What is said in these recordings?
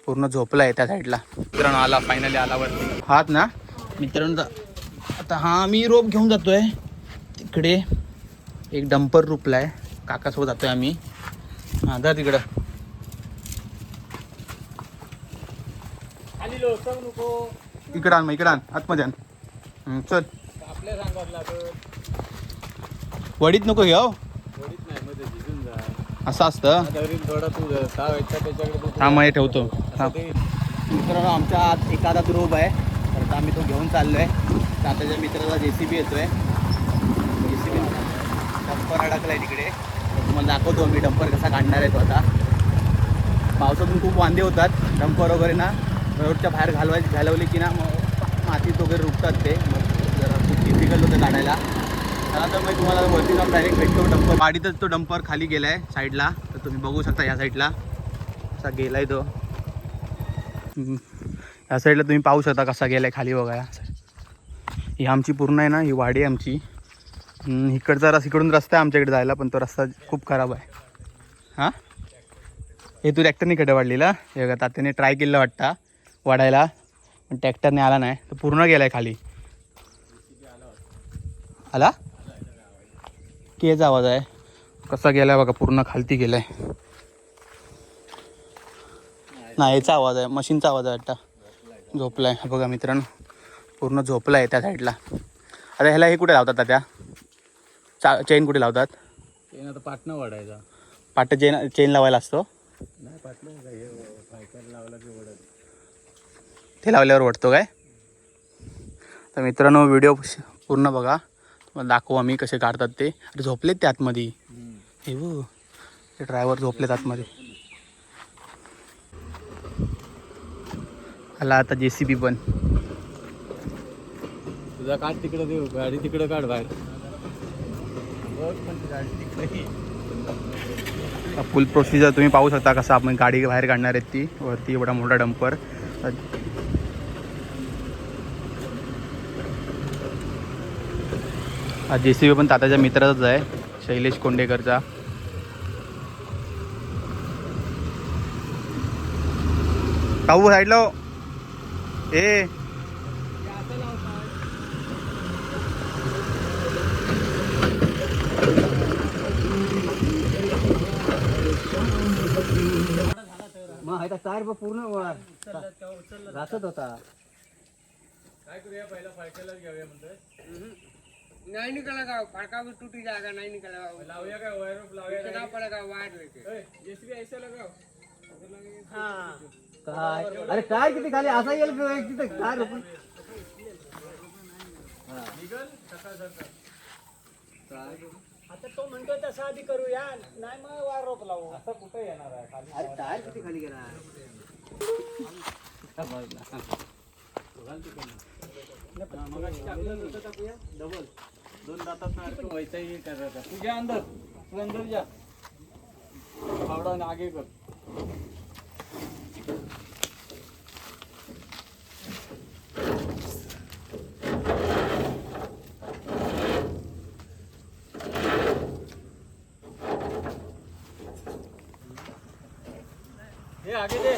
पूर्ण झोपला आहे त्या साईडला. मित्रांनो आला, फायनली आला वरती. हात ना मित्रांनो. आता हा मी रोप घेऊन जातोय तिकडे. एक डंपर रुपला आहे, काकासोबत जातोय आम्ही. हां जा तिकडं. इकडं आण, मग इकडं आण, आतमध्ये आण. चल वडीत नको घेऊ. असं असतं. हा मग ठेवतो. मित्रांनो आमच्या आत एखादा रोप आहे, तर आम्ही तो घेऊन चाललोय. तात्याच्या मित्राला JCB येतोय. JCB डंपर अडकलाय तिकडे. तुम्हाला दाखवतो मी डंपर कसा काढणार आहे तो. आता पावसातून खूप वांदे होतात डंपर वगैरे ना, रोडच्या बाहेर घालवले की ना मग मातीत वगैरे रुपतात ते, मग जरा खूप डिफिकल्ट होतं काढायला. चला तर मग तुम्हाला वरती जाऊन डायरेक्ट भेटतो डंपर. गाडीतच तो डंपर खाली गेला आहे साईडला, तर तुम्ही बघू शकता ह्या साईडला असा गेला आहे तो. ह्या साईडला तुम्ही पाहू शकता कसा गेला आहे खाली बघा. ही आमची पूर्ण आहे ना, ही वाडी आहे आमची. इकडचा इकडून रस्ता आहे आमच्याकडे जायला, पण तो रस्ता खूप खराब आहे. हां हे तू ट्रॅक्टरने कडे वाढलेला हे बघा. तात्याने ट्राय केलं वाटतं वाढायला, पण ट्रॅक्टरने आला नाही, तो पूर्ण गेला आहे खाली. आला केचा आवाज आहे, कसा गेला आहे बघा, पूर्ण खालती गेला आहे. नाही याचा आवाज आहे, मशीनचा आवाज आहे वाटतं. झोपला आहे बघा मित्रांनो, पूर्ण झोपला आहे त्या साईडला. अरे ह्याला हे कुठे लावतात त्या चेन कुठे लावतात? चेन आता पाटणं वाढायचा. पाट चेन लावायला असतो. नाही पाटणं लावला की वडत. ते लावल्यावर वाटतो काय? तर मित्रांनो व्हिडिओ पूर्ण बघा, तुम्हाला दाखवू आम्ही कसे काढतात ते. अरे झोपलेत ते आतमध्ये. हे बघ ते ड्रायव्हर झोपलेत आतमध्ये. आला आता JCB पण. तुझा काढ तिकडे देऊ, गाडी तिकडे काढ बाहेर. फुल प्रोसिजर तुम्ही पाहू शकता कसं आपण गाडी बाहेर काढणार आहेत ती. वरती एवढा मोठा डंपर. हा JCB पण तात्याच्या मित्राचाच आहे, शैलेश कोंडेकरचा. काऊ साईडला ए. मग आहे टायर पूर्ण राहत होता. काय करूया पहिला फायकलच घेऊया म्हणतोय. नहीं निकला का फड़का भी टूटी जाएगा. नहीं निकला लावूया काय वायर लावूया कितना पड़ेगा वायर लेके. JCB ऐसे लगाओ. हाँ काय अरे टायर किती खाली असा येईल तिथे टायर निघल सकाळ. आता तो म्हणतो तसा आधी करूया, नाही मग वायर रोप लावू. असं कुठे येणार आहे खाली? अरे टायर किती खाली गेला. डबल 2 दातात वैसाही करायचा. तुझ्या अंदर तू अंदर जा, फावडा आगे कर. हे आगे दे.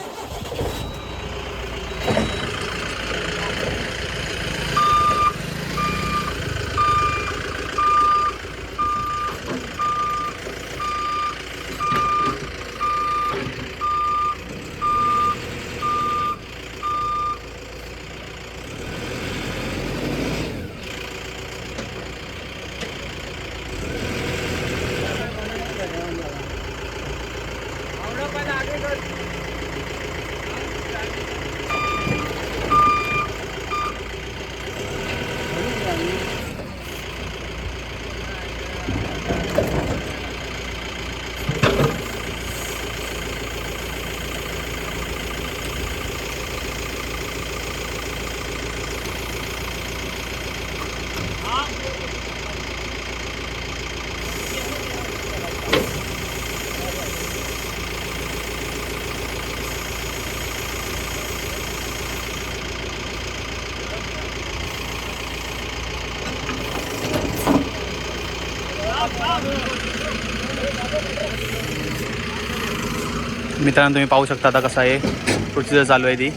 मित्रांनो तुम्ही पाहू शकता आता कसा आहे प्रोसिजर चालू आहे ती.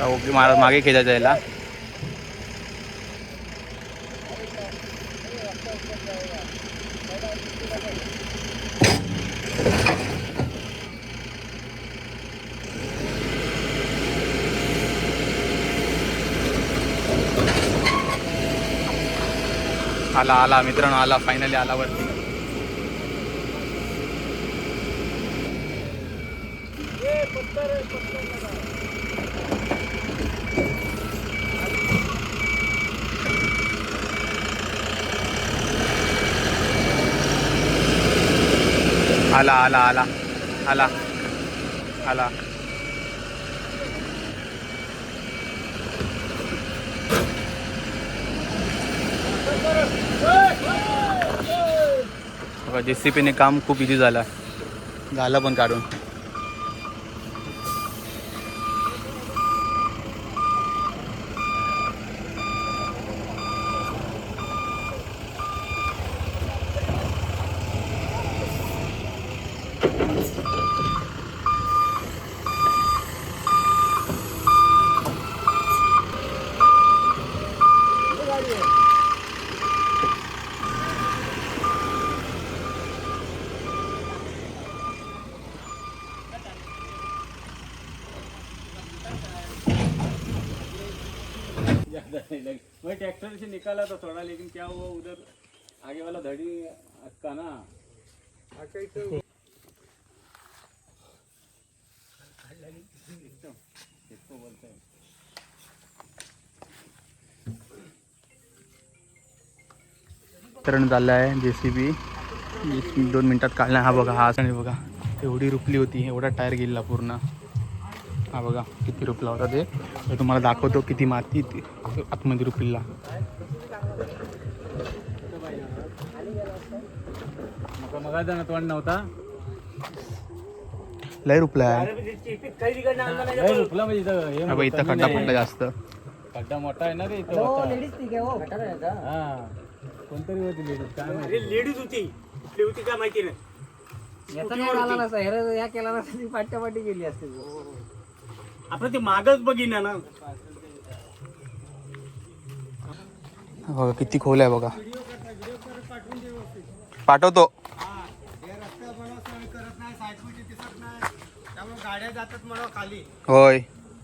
ओके मागे खेचायचं याला. आला मित्रांनो, आला फायनली आला वरती. आला. JCPने काम खूप इझी झालं पण काढून. वही ट्रैक्टर से निकाला तो थोड़ा, लेकिन क्या हुआ उधर आगे वाला धड़ी अटका ना. इसको बोलते हैं. वितरण झालं आहे. JCB 2 मिनिटात काढला. हा बघा, हा आणि बघा एवढी रुपली होती, एवढा टायर गेला पूर्ण. हा बघा किती रुपला होता ते. तुम्हाला दाखवतो किती माती आतमध्ये रुपलीला. मग तोंड नव्हता, लय रुपला आहे. रुपला म्हणजे इथं खड्डा पडला जास्त. खड्डा मोठा आहे ना रे इथं. हा कोणतरी होती लेडीज, काय माहिती. लेडीज होती, कुठली होती काय माहिती नाही. या केला नसती पाट्यापाटी गेली असते. आपण ते मागच बघिना ना. बघा किती खोल आहे बघा. पाठवतो. गाड्या जातात म्हणा खाली. होय,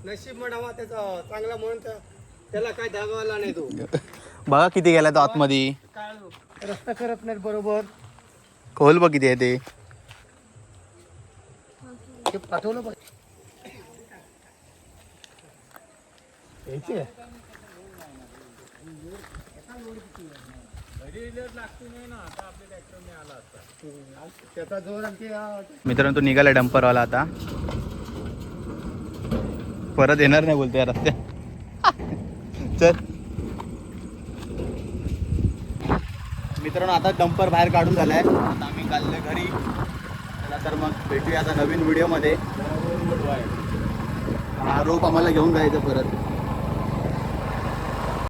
नशीब म्हणावा त्याचा चांगला म्हणून त्याला काय दागवायला नाही तो. बघा किती गेला तो आतमध्ये. रस्ता करत नाहीत बरोबर. खोल बघ किती आहे ते. पाठवलं त्याचा जोर. मित्रांनो तो निघाला डंपरवाला आता. परत येणार नाही बोलतो या रस्त्यात. चल मित्रांनो, आता डंपर बाहेर काढून झालाय. आता आम्ही चाललोय घरी. चला तर मग भेटूया आता नवीन व्हिडिओमध्ये. हा रोप आम्हाला घेऊन जायचं परत.